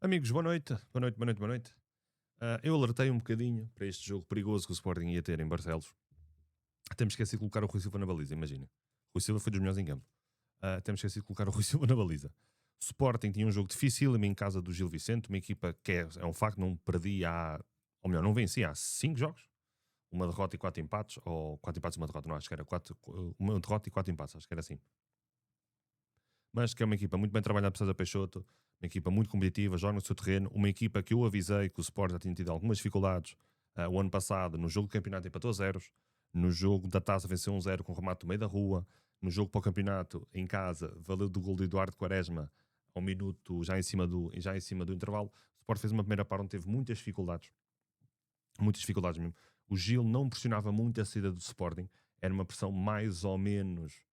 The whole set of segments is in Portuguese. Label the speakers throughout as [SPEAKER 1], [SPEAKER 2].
[SPEAKER 1] Amigos, boa noite. Boa noite, boa noite, boa noite. Eu alertei um bocadinho para este jogo perigoso que o Sporting ia ter em Barcelos. Temos esquecido de colocar o Rui Silva na baliza, imagina. O Rui Silva foi dos melhores em campo. Temos esquecido de colocar o Rui Silva na baliza. O Sporting tinha um jogo difícil em casa do Gil Vicente, uma equipa que é um facto, não perdia há, ou melhor, não vencia há 5 jogos. Uma derrota e 4 empates, ou 4 empates e uma derrota, não, acho que era uma derrota e 4 empates, acho que era assim. Mas que é uma equipa muito bem trabalhada por César Peixoto, uma equipa muito competitiva, joga no seu terreno, uma equipa que eu avisei que o Sport já tinha tido algumas dificuldades o ano passado, no jogo do campeonato empatou a zeros, no jogo da taça venceu 1-0 com remate no meio da rua, no jogo para o campeonato em casa valeu do gol de Eduardo Quaresma ao minuto já em cima do intervalo. O Sport fez uma primeira parte onde teve muitas dificuldades mesmo. O Gil não pressionava muito a saída do Sporting, era uma pressão mais ou menos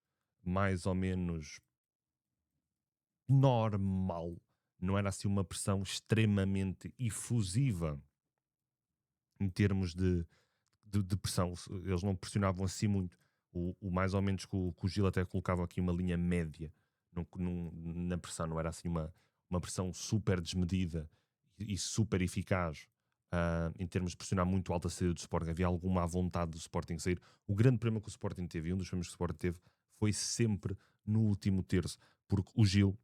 [SPEAKER 1] normal, não era assim uma pressão extremamente efusiva em termos de pressão. Eles não pressionavam assim muito. O mais ou menos que o Gil até colocava aqui uma linha média na pressão, não era assim uma pressão super desmedida e super eficaz. Em termos de pressionar muito alta a saída do Sporting, havia alguma à vontade do Sporting sair. O grande problema que o Sporting teve, e um dos problemas que o Sporting teve, foi sempre no último terço, porque o Gil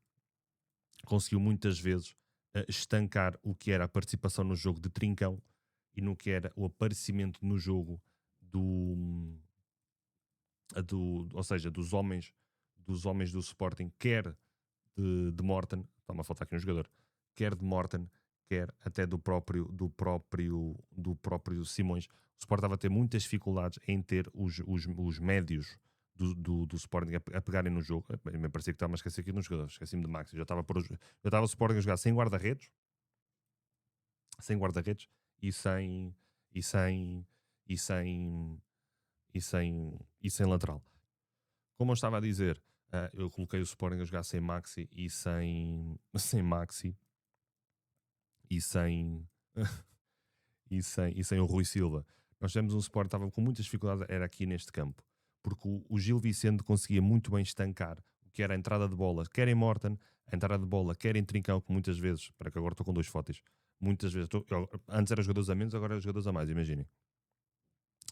[SPEAKER 1] conseguiu muitas vezes estancar o que era a participação no jogo de Trincão e no que era o aparecimento no jogo do, ou seja, dos homens do Sporting, quer de Morten, está-me a faltar aqui um jogador, quer de Morten, quer até do próprio Simões. O Sport estava a ter muitas dificuldades em ter os médios do Sporting a pegarem no jogo. Me parecia que estava a esquecer aqui de um jogador, esqueci-me de Max. Já estava o Sporting a jogar sem guarda-redes e sem e sem e sem e sem lateral. Como eu estava a dizer, eu coloquei o Sporting a jogar sem Maxi e sem Maxi e sem e sem o Rui Silva. Nós tivemos um Sport que estava com muitas dificuldades, era aqui neste campo, porque o Gil Vicente conseguia muito bem estancar o que era a entrada de bola, quer em Morton, a entrada de bola, quer em Trincão, que muitas vezes, para que agora estou com dois fotos, muitas vezes, antes era jogadores a menos, agora era jogadores a mais, imaginem.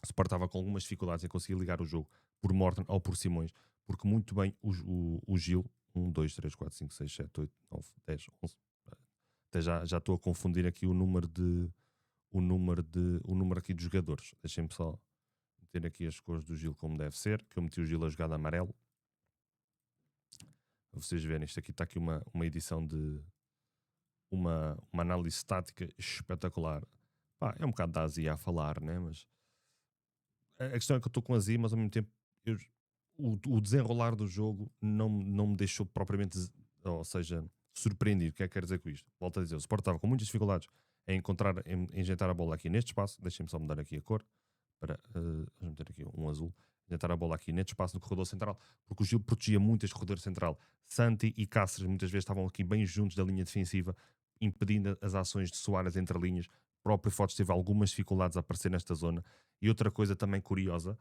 [SPEAKER 1] O Sport estava com algumas dificuldades em conseguir ligar o jogo por Morton ou por Simões, porque muito bem o Gil, 1, 2, 3, 4, 5, 6, 7, 8, 9, 10, 11, até já estou a confundir aqui o número aqui de jogadores. Deixem-me só meter aqui as cores do Gil como deve ser, que eu meti o Gil a jogar de amarelo. Para vocês verem, isto aqui está aqui uma edição de uma análise estática espetacular. Pá, é um bocado da azia a falar, né? Mas a questão é que eu estou com azia, mas ao mesmo tempo o desenrolar do jogo não me deixou propriamente, ou seja, surpreendido. O que é que quer dizer com isto? Volto a dizer, o Sport estava com muitas dificuldades em injetar a bola aqui neste espaço. Deixem-me só mudar aqui a cor para vamos meter aqui um azul. Injetar a bola aqui neste espaço no corredor central, porque o Gil protegia muito este corredor central. Santi e Cáceres muitas vezes estavam aqui bem juntos da linha defensiva, impedindo as ações de Soares entre linhas. O próprio Fotos teve algumas dificuldades a aparecer nesta zona. E outra coisa também curiosa,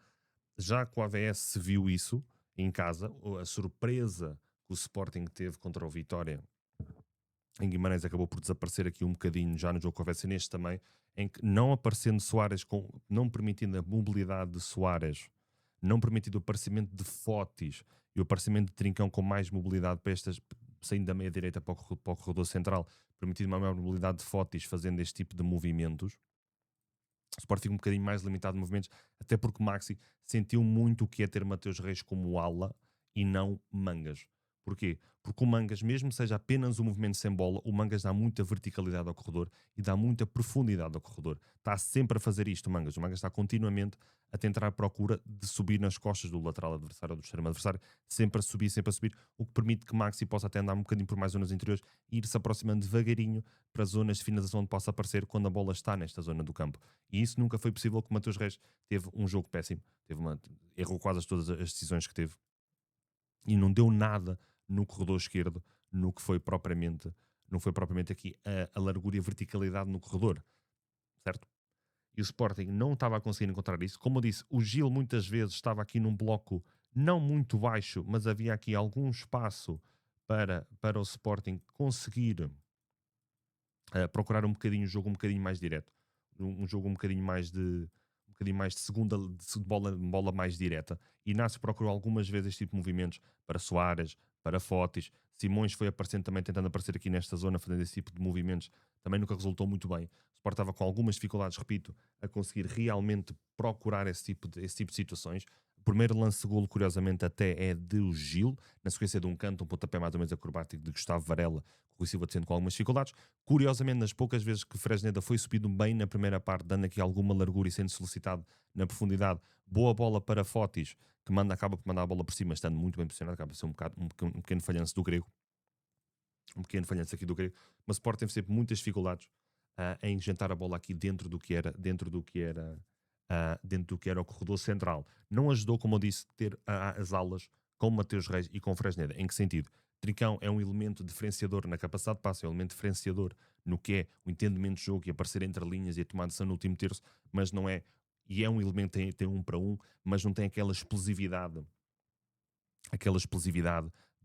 [SPEAKER 1] já com o AVS se viu isso em casa, a surpresa que o Sporting teve contra o Vitória em Guimarães acabou por desaparecer aqui um bocadinho já no jogo com o AVS neste também, em que não aparecendo Soares, não permitindo a mobilidade de Soares, não permitindo o aparecimento de Fotis e o aparecimento de Trincão com mais mobilidade para estas, saindo da meia direita para o corredor central, permitindo uma maior mobilidade de Fotis fazendo este tipo de movimentos. O Sport fica um bocadinho mais limitado de movimentos, até porque o Maxi sentiu muito o que é ter Mateus Reis como ala e não Mangas. Porquê? Porque o Mangas, mesmo que seja apenas um movimento sem bola, o Mangas dá muita verticalidade ao corredor e dá muita profundidade ao corredor. Está sempre a fazer isto, o Mangas. O Mangas está continuamente a tentar a procura de subir nas costas do lateral adversário ou do extremo adversário, sempre a subir, o que permite que Maxi possa até andar um bocadinho por mais zonas interiores e ir-se aproximando devagarinho para zonas de finalização onde possa aparecer quando a bola está nesta zona do campo. E isso nunca foi possível, que o Mateus Reis teve um jogo péssimo, errou quase todas as decisões que teve e não deu nada no corredor esquerdo no que foi propriamente, não foi propriamente aqui a largura e a verticalidade no corredor, certo? E o Sporting não estava a conseguir encontrar isso. Como eu disse, o Gil muitas vezes estava aqui num bloco não muito baixo, mas havia aqui algum espaço para o Sporting conseguir procurar um bocadinho o jogo um bocadinho mais direto. Um jogo um bocadinho mais de segunda de bola mais direta. Inácio procurou algumas vezes este tipo de movimentos para Soares, para Fotis. Simões foi aparecendo também, tentando aparecer aqui nesta zona, fazendo esse tipo de movimentos. Também nunca resultou muito bem. O Sport estava com algumas dificuldades, repito, a conseguir realmente procurar esse tipo de situações. O primeiro lance de golo, curiosamente, até é de Gil, na sequência de um canto, um pontapé mais ou menos acrobático de Gustavo Varela, que o Rui Silva descendo com algumas dificuldades. Curiosamente, nas poucas vezes que Fresneda foi subido bem na primeira parte, dando aqui alguma largura e sendo solicitado na profundidade, boa bola para Fotis, que acaba por mandar a bola por cima, estando muito bem posicionado, acaba por ser um pequeno falhanço do grego. Um pequeno falhanço aqui do grego. Mas o Sport teve sempre muitas dificuldades em jantar a bola aqui dentro do que era o corredor central. Não ajudou, como eu disse, ter as alas com Mateus Reis e com Fresneda. Em que sentido? Trincão é um elemento diferenciador na capacidade de passe, é um elemento diferenciador no que é o entendimento de jogo e aparecer entre linhas e a tomada de decisão no último terço, mas não é, e é um elemento que tem 1 para 1, mas não tem aquela explosividade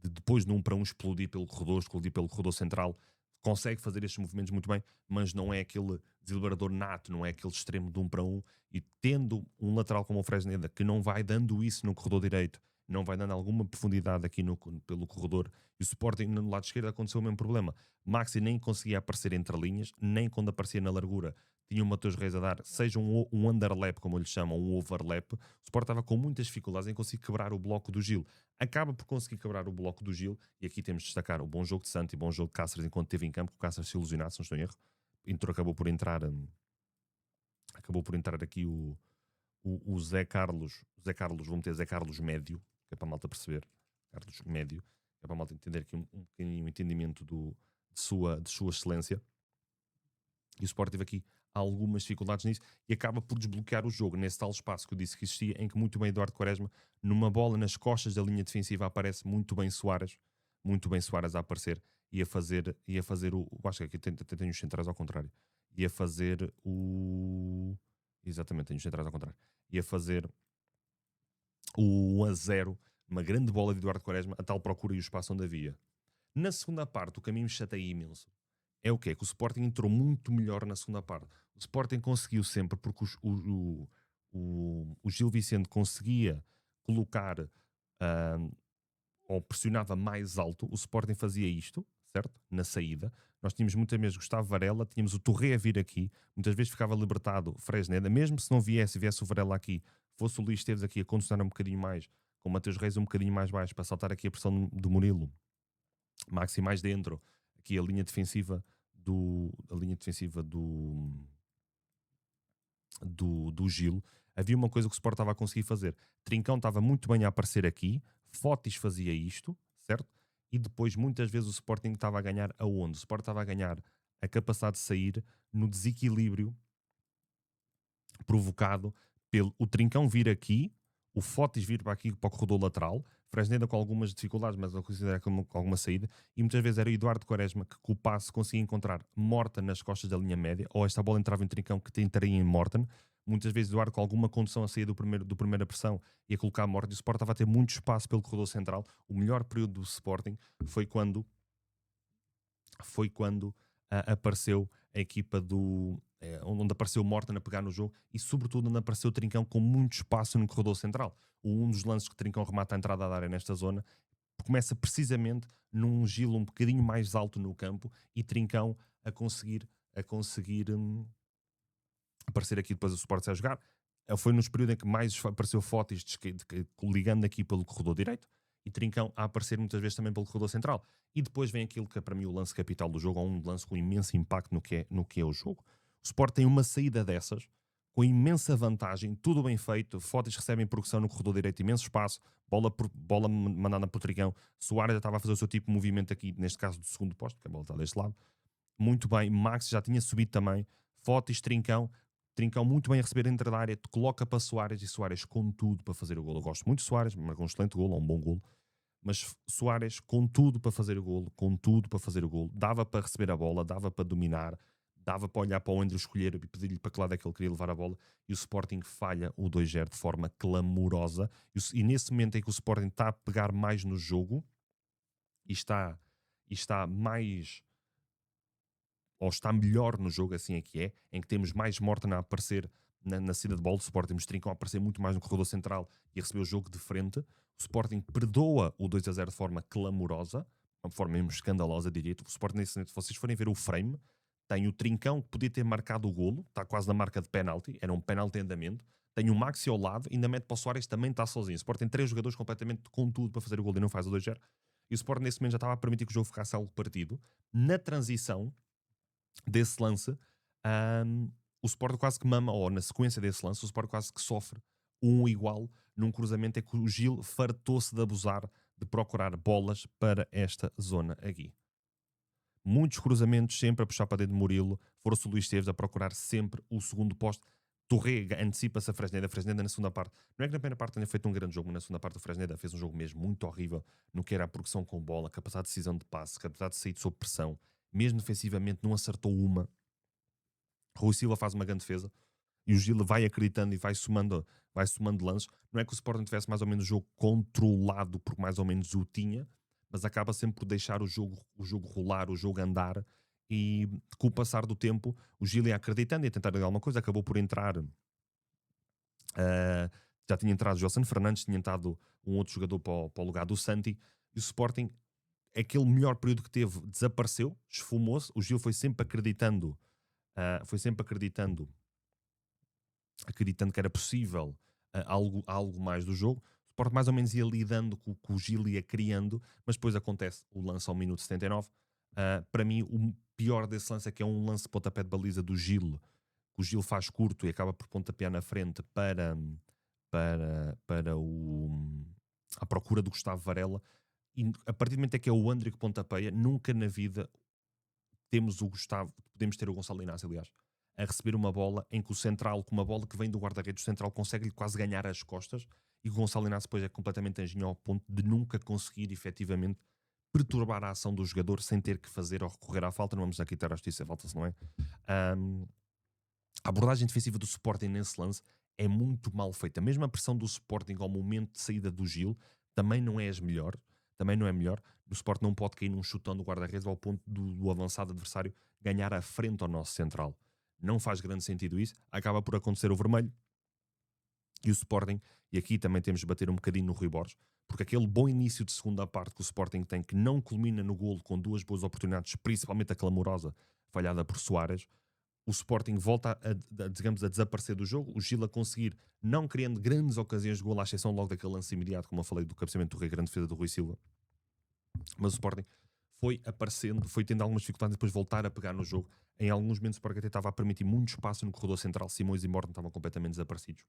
[SPEAKER 1] de depois de 1 para 1 explodir pelo corredor central. Consegue fazer estes movimentos muito bem, mas não é aquele desequilibrador nato, não é aquele extremo de 1 para 1. E tendo um lateral como o Fresneda, que não vai dando isso no corredor direito, não vai dando alguma profundidade aqui pelo corredor, e o Sporting no lado esquerdo aconteceu o mesmo problema. Maxi nem conseguia aparecer entre linhas, nem quando aparecia na largura tinha o Mateus Reis a dar, seja um underlap, como eles chamam, um overlap. O Sport estava com muitas dificuldades em conseguir quebrar o bloco do Gil. Acaba por conseguir quebrar o bloco do Gil, e aqui temos de destacar o bom jogo de Santo e o bom jogo de Cáceres enquanto esteve em campo, que o Cáceres se ilusionasse, se não estou em erro. Acabou por entrar aqui o Zé Carlos, vamos ter Zé Carlos médio, que é para a malta perceber, Carlos médio, que é para a malta entender aqui um pequenininho entendimento de sua excelência. E o Sport teve aqui algumas dificuldades nisso e acaba por desbloquear o jogo nesse tal espaço que eu disse que existia, em que muito bem Eduardo Quaresma, numa bola nas costas da linha defensiva, aparece muito bem Soares a aparecer e a fazer acho que aqui tenho os centrais ao contrário, e a fazer exatamente, tenho os centrais ao contrário, e a fazer o 1-0, uma grande bola de Eduardo Quaresma, a tal procura e o espaço onde havia. Na segunda parte, o caminho me chateia imenso. É o quê? Que o Sporting entrou muito melhor na segunda parte. O Sporting conseguiu sempre, porque o Gil Vicente conseguia colocar ou pressionava mais alto. O Sporting fazia isto, certo? Na saída. Nós tínhamos muitas vezes Gustavo Varela, tínhamos o Torre a vir aqui, muitas vezes ficava libertado Fresneda, mesmo se não viesse o Varela aqui, fosse o Luís Esteves aqui a condicionar um bocadinho mais, com o Mateus Reis um bocadinho mais baixo, para saltar aqui a pressão do Murilo. Maxi mais dentro, aqui a linha defensiva do Gil. Havia uma coisa que o Sport estava a conseguir fazer. Trincão estava muito bem a aparecer aqui, Fotis fazia isto, certo? E depois muitas vezes o Sporting estava a ganhar aonde? O Sport estava a ganhar a capacidade de sair no desequilíbrio provocado pelo o Trincão vir aqui, o Fotis vir para aqui para o corredor lateral, Fresneda com algumas dificuldades, mas eu considero com alguma saída, e muitas vezes era o Eduardo Quaresma que com o passe conseguia encontrar Morten nas costas da linha média, ou esta bola entrava em Trincão que tentaria em Morten. Muitas vezes Eduardo com alguma condução a sair do primeira pressão e a colocar Morten, e o Sport estava a ter muito espaço pelo corredor central. O melhor período do Sporting foi quando apareceu a equipa onde apareceu o Morten a pegar no jogo e sobretudo onde apareceu o Trincão com muito espaço no corredor central. Um dos lances que o Trincão remata a entrada da área nesta zona começa precisamente num Gil um bocadinho mais alto no campo e Trincão a conseguir aparecer aqui depois o Sport a jogar. Foi nos períodos em que mais apareceu Fotis ligando aqui pelo corredor direito e Trincão a aparecer muitas vezes também pelo corredor central. E depois vem aquilo que é para mim o lance capital do jogo, ou um lance com imenso impacto no que é o jogo. O Sport tem uma saída dessas, com imensa vantagem, tudo bem feito, Fotis recebe em progressão no corredor direito, imenso espaço, bola mandada por Trincão, Soares já estava a fazer o seu tipo de movimento aqui, neste caso do segundo posto, porque a bola está deste lado, muito bem, Max já tinha subido também, Fotis, Trincão muito bem a receber dentro da área, coloca para Soares e Soares com tudo para fazer o golo. Eu gosto muito de Soares, marcou um excelente golo, um bom golo, mas Soares com tudo para fazer o golo, dava para receber a bola, dava para dominar, dava para olhar para o André escolher e pedir-lhe para que lado é que ele queria levar a bola, e o Sporting falha o 2-0 de forma clamorosa, e nesse momento em que o Sporting está a pegar mais no jogo, e está mais ou está melhor no jogo, assim é que é, em que temos mais Morten a aparecer na saída de bola, o Sporting, temos Trincão a aparecer muito mais no corredor central e a receber o jogo de frente. O Sporting perdoa o 2-0 de forma clamorosa, de forma mesmo escandalosa, diria. O Sporting, se vocês forem ver o frame, tem o Trincão que podia ter marcado o golo, está quase na marca de penalti, era um penalti em andamento. Tem o Maxi ao lado, ainda mete para o Soares, também está sozinho. O Sporting tem 3 jogadores completamente com tudo para fazer o golo e não faz o 2-0. E o Sporting nesse momento já estava a permitir que o jogo ficasse algo partido. Na transição desse lance, o Sporting quase que mama, ou na sequência desse lance, o Sporting quase que sofre um igual num cruzamento, é que o Gil fartou-se de abusar, de procurar bolas para esta zona aqui. Muitos cruzamentos sempre a puxar para dentro de Murilo, foram-se o Luís Esteves a procurar sempre o segundo posto. Torrega antecipa-se a Fresneda na segunda parte. Não é que na primeira parte tenha feito um grande jogo, mas na segunda parte o Fresneda fez um jogo mesmo muito horrível no que era a progressão com bola, capacidade de decisão de passe, capacidade de sair sob pressão. Mesmo defensivamente não acertou uma. Rui Silva faz uma grande defesa e o Gil vai acreditando e vai somando lances. Não é que o Sporting tivesse mais ou menos o jogo controlado, porque mais ou menos o tinha, mas acaba sempre por deixar o jogo rolar, o jogo andar, e com o passar do tempo o Gil ia acreditando e a tentar alguma coisa, acabou por entrar já tinha entrado o Gelson Fernandes, tinha entrado um outro jogador para o lugar do Santi, e o Sporting, aquele melhor período que teve, desapareceu, esfumou-se. O Gil foi sempre acreditando que era possível algo mais do jogo. O Sport mais ou menos ia lidando com o que o Gil ia criando, mas depois acontece o lance ao minuto 79. Para mim, o pior desse lance é que é um lance de pontapé de baliza do Gil, que o Gil faz curto e acaba por pontapear na frente à procura do Gustavo Varela. E a partir do momento em que é o André que pontapeia, nunca na vida temos o Gustavo, podemos ter o Gonçalo Inácio, aliás, a receber uma bola em que o central, com uma bola que vem do guarda-redes, o central consegue-lhe quase ganhar as costas, e o Gonçalo Inácio depois é completamente anjinho ao ponto de nunca conseguir efetivamente perturbar a ação do jogador sem ter que fazer ou recorrer à falta. Não vamos aqui ter a justiça, falta-se, não é? A abordagem defensiva do Sporting nesse lance é muito mal feita. Mesmo a pressão do Sporting ao momento de saída do Gil também não é melhor. O Sporting não pode cair num chutão do guarda-redes ao ponto do avançado adversário ganhar a frente ao nosso central. Não faz grande sentido isso. Acaba por acontecer o vermelho. E o Sporting, e aqui também temos de bater um bocadinho no Rui Borges, porque aquele bom início de segunda parte que o Sporting tem, que não culmina no golo com 2 boas oportunidades, principalmente a clamorosa falhada por Soares, o Sporting volta a desaparecer do jogo, o Gil a conseguir, não criando grandes ocasiões de golo, à exceção logo daquele lance imediato, como eu falei, do cabeceamento do Rei, grande defesa do Rui Silva. Mas o Sporting foi aparecendo, foi tendo algumas dificuldades depois de voltar a pegar no jogo. Em alguns momentos o Sporting até estava a permitir muito espaço no corredor central, Simões e Morten estavam completamente desaparecidos.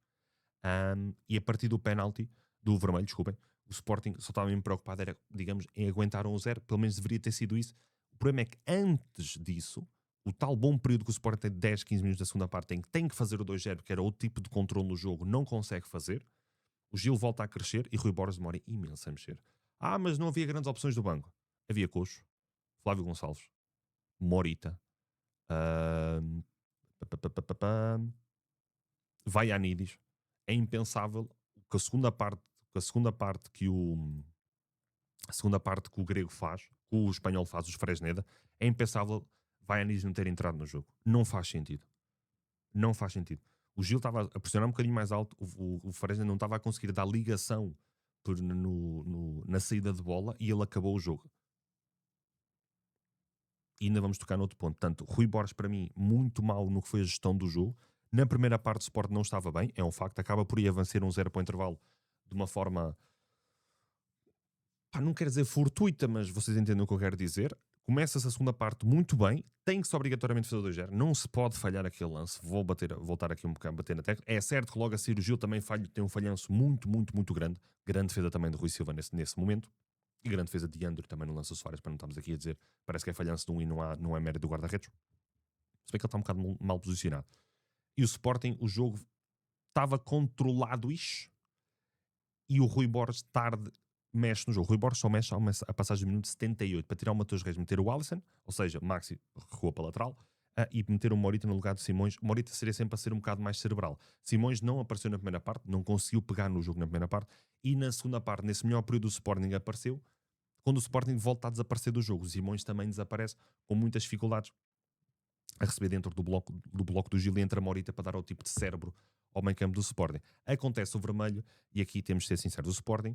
[SPEAKER 1] E a partir do penalti, do vermelho, desculpem, o Sporting só estava mesmo preocupado, era, digamos, em aguentar 1-0, pelo menos deveria ter sido isso. O problema é que antes disso, o tal bom período que o Sporting tem de 10, 15 minutos da segunda parte, em que tem que fazer o 2-0, que era outro tipo de controle no jogo, não consegue fazer. O Gil volta a crescer e Rui Borges demora imenso a mexer. Mas não havia grandes opções do banco. Havia Coxo, Flávio Gonçalves, Morita, Vaianidis. É impensável que a segunda parte que o grego faz, que o espanhol faz, os Fresneda, é impensável Vaianidis não ter entrado no jogo. Não faz sentido. O Gil estava a pressionar um bocadinho mais alto, o Fresneda não estava a conseguir dar ligação na saída de bola e ele acabou o jogo. E ainda vamos tocar noutro ponto. Portanto, Rui Borges, para mim, muito mal no que foi a gestão do jogo. Na primeira parte, o Sport não estava bem, é um facto. Acaba por ir avançar 1-0 para o intervalo de uma forma, não quero dizer fortuita, mas vocês entendem o que eu quero dizer. Começa-se a segunda parte muito bem, tem que-se obrigatoriamente fazer o 2-0, não se pode falhar aquele lance. Vou voltar aqui um bocado a bater na tecla. É certo que logo a seguir o Gil também tem um falhanço muito, muito, muito grande. Grande defesa também de Rui Silva nesse momento. E grande defesa de Andrew também no lance do Soares, para não estarmos aqui a dizer, parece que é falhanço de um e não é mérito do guarda-redes. Se bem que ele está um bocado mal posicionado. E o Sporting, o jogo estava controlado-ish, e o Rui Borges tarde mexe no jogo. O Rui Borges só mexe a passagem do minuto 78 para tirar o Matheus Reis, meter o Alisson, ou seja, Maxi recuou para a lateral, e meter o Morita no lugar de Simões. O Morita seria sempre a ser um bocado mais cerebral. Simões não apareceu na primeira parte, não conseguiu pegar no jogo na primeira parte, e na segunda parte, nesse melhor período do Sporting, apareceu. Quando o Sporting volta a desaparecer do jogo, o Simões também desaparece com muitas dificuldades. a receber dentro do bloco do Gil e entra a Morita para dar ao tipo de cérebro ao meio campo do Sporting. Acontece o vermelho, e aqui temos de ser sinceros, o Sporting,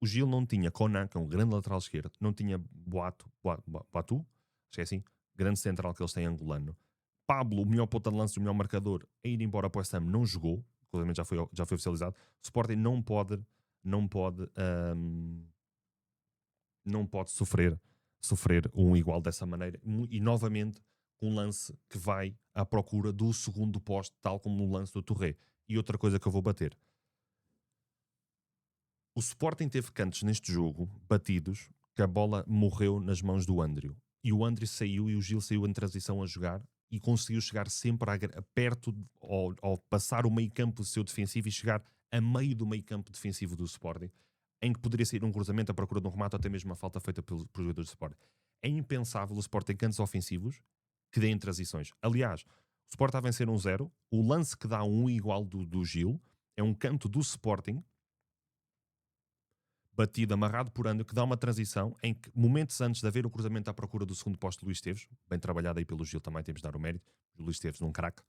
[SPEAKER 1] o Gil não tinha Conan, que é um grande lateral esquerdo, não tinha Boatu, acho que é assim, grande central que eles têm angolano. Pablo, o melhor ponta de lança e o melhor marcador, a ir embora para o West Ham, não jogou, inclusive já foi oficializado. O Sporting não pode, não pode sofrer um igual dessa maneira. E novamente, um lance que vai à procura do segundo poste, tal como no lance do Touré. E outra coisa que eu vou bater. O Sporting teve cantos neste jogo, batidos, que a bola morreu nas mãos do Andrew. E o Andrew saiu e o Gil saiu em transição a jogar e conseguiu chegar sempre perto, ao passar o meio campo seu defensivo e chegar a meio do meio campo defensivo do Sporting, em que poderia sair um cruzamento à procura de um remate ou até mesmo uma falta feita pelos jogadores do Sporting. É impensável o Sporting cantos ofensivos que deem transições. Aliás, o Sporting está a vencer 1-0, o lance que dá um igual do Gil é um canto do Sporting batido, amarrado por André, que dá uma transição em que, momentos antes de haver o cruzamento à procura do segundo posto de Luís Esteves, bem trabalhado aí pelo Gil, também temos de dar o mérito, o Luís Esteves num craque,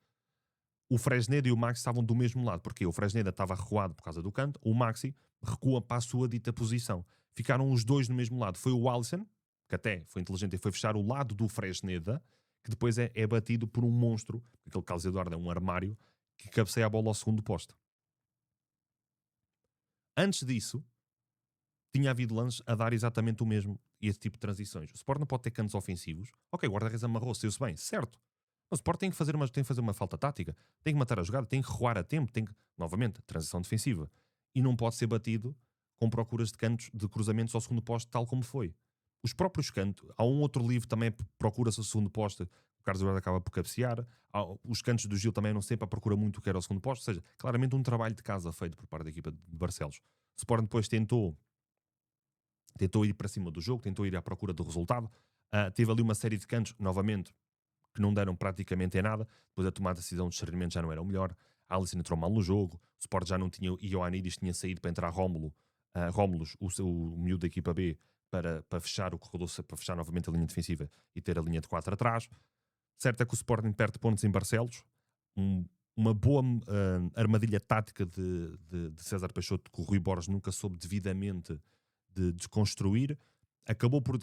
[SPEAKER 1] o Fresneda e o Maxi estavam do mesmo lado, porque o Fresneda estava recuado por causa do canto, o Maxi recua para a sua dita posição. Ficaram os dois no mesmo lado. Foi o Alisson, que até foi inteligente e foi fechar o lado do Fresneda, que depois é batido por um monstro, aquele Carlos Eduardo é um armário, que cabeceia a bola ao segundo posto. Antes disso, tinha havido lances a dar exatamente o mesmo e esse tipo de transições. O Sport não pode ter cantos ofensivos. Ok, o guarda-redes amarrou, saiu-se bem, certo. Mas o Sport tem que fazer uma falta tática, tem que matar a jogada, tem que recuar a tempo, tem que, novamente, transição defensiva. E não pode ser batido com procuras de cantos, de cruzamentos ao segundo poste, tal como foi. Os próprios cantos, há um outro livro também procura-se o segundo poste, o Carlos Eduardo acaba por cabecear. Os cantos do Gil também não sempre procura muito o que era o segundo poste, ou seja, claramente um trabalho de casa feito por parte da equipa de Barcelos. O Sport depois tentou ir para cima do jogo, tentou ir à procura do resultado. Teve ali uma série de cantos, novamente, que não deram praticamente em nada. Depois a tomada de decisão de discernimento já não era o melhor. A Alisson entrou mal no jogo. O Sport já não tinha. Ioannidis tinha saído para entrar Rómulos, o miúdo da equipa B, para fechar o corredor, para fechar novamente a linha defensiva e ter a linha de 4 atrás. Certo é que o Sporting perde pontos em Barcelos. Uma boa armadilha tática de César Peixoto, que o Rui Borges nunca soube devidamente de desconstruir. Acabou por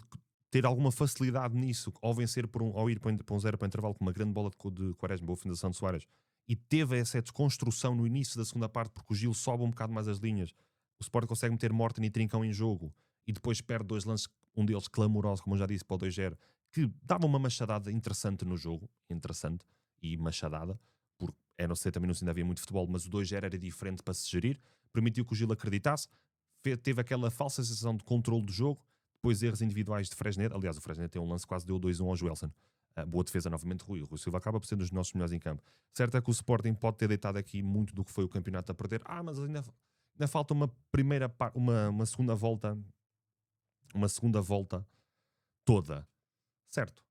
[SPEAKER 1] ter alguma facilidade nisso ao vencer ao ir para um 0 para o intervalo com uma grande bola de Quaresma, boa finalização de Soares, e teve essa desconstrução no início da segunda parte, porque o Gil sobe um bocado mais as linhas. O Sport consegue meter Morten e Trincão em jogo e depois perde dois lances, um deles clamoroso, como eu já disse, para o 2-0, que dava uma machadada interessante no jogo, interessante e machadada, porque não sei, também não se ainda havia muito futebol, mas o 2-0 era diferente para se gerir, permitiu que o Gil acreditasse, teve aquela falsa sensação de controle do jogo, depois erros individuais de Fresneda. Aliás, o Fresneda tem um lance que quase deu 2-1 ao Joelson. Boa defesa novamente, Rui. O Rui Silva acaba por ser um dos nossos melhores em campo. Certo é que o Sporting pode ter deitado aqui muito do que foi o campeonato a perder. Mas ainda falta uma primeira uma segunda volta, toda. Certo.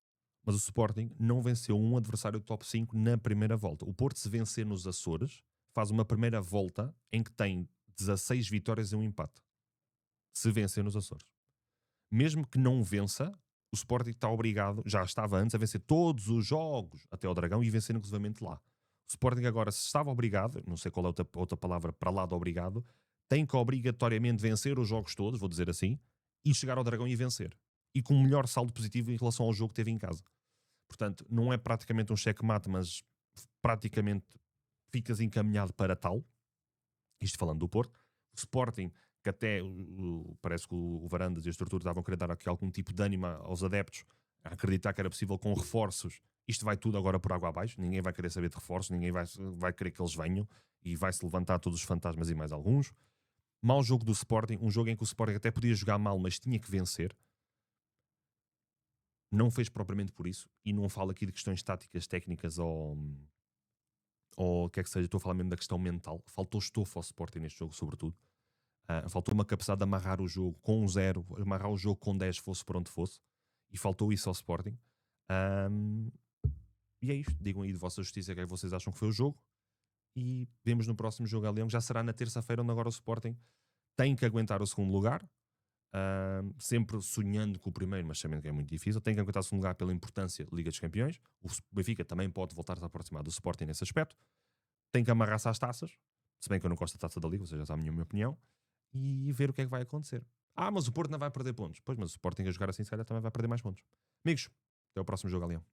[SPEAKER 1] Mas o Sporting não venceu um adversário do top 5 na primeira volta. O Porto, se vencer nos Açores, faz uma primeira volta em que tem 16 vitórias e um empate. Se vencer nos Açores. Mesmo que não vença, o Sporting está obrigado, já estava antes, a vencer todos os jogos até ao Dragão e vencer inclusivamente lá. O Sporting agora, se estava obrigado, não sei qual é outra palavra para lá de obrigado, tem que obrigatoriamente vencer os jogos todos, vou dizer assim, e chegar ao Dragão e vencer. E com um melhor saldo positivo em relação ao jogo que teve em casa. Portanto, não é praticamente um checkmate, mas praticamente ficas encaminhado para tal. Isto falando do Porto. O Sporting, que até parece que o Varandas e a estrutura estavam a querer dar aqui algum tipo de ânimo aos adeptos, a acreditar que era possível com reforços. Isto vai tudo agora por água abaixo, ninguém vai querer saber de reforços, ninguém vai querer que eles venham e vai-se levantar todos os fantasmas e mais alguns. Mau jogo do Sporting, um jogo em que o Sporting até podia jogar mal, mas tinha que vencer. Não fez propriamente por isso, e não falo aqui de questões táticas, técnicas ou o que é que seja, estou a falar mesmo da questão mental. Faltou estofo ao Sporting neste jogo, sobretudo. Faltou uma capacidade de amarrar o jogo com 0, amarrar o jogo com 10, fosse por onde fosse, e faltou isso ao Sporting. E é isto. Digam aí de vossa justiça o que é que vocês acham que foi o jogo, e vemos no próximo jogo a Leão, que já será na terça-feira, onde agora o Sporting tem que aguentar o segundo lugar, sempre sonhando com o primeiro, mas sabendo que é muito difícil. Tem que aguentar o segundo lugar pela importância da Liga dos Campeões. O Benfica também pode voltar a aproximar do Sporting nesse aspecto. Tem que amarrar-se às taças, se bem que eu não gosto da taça da Liga, vocês já sabem a minha opinião, e ver o que é que vai acontecer. Mas o Porto não vai perder pontos. Pois, mas o Sporting a jogar assim, se calhar também vai perder mais pontos. Amigos, até o próximo jogo, Leão.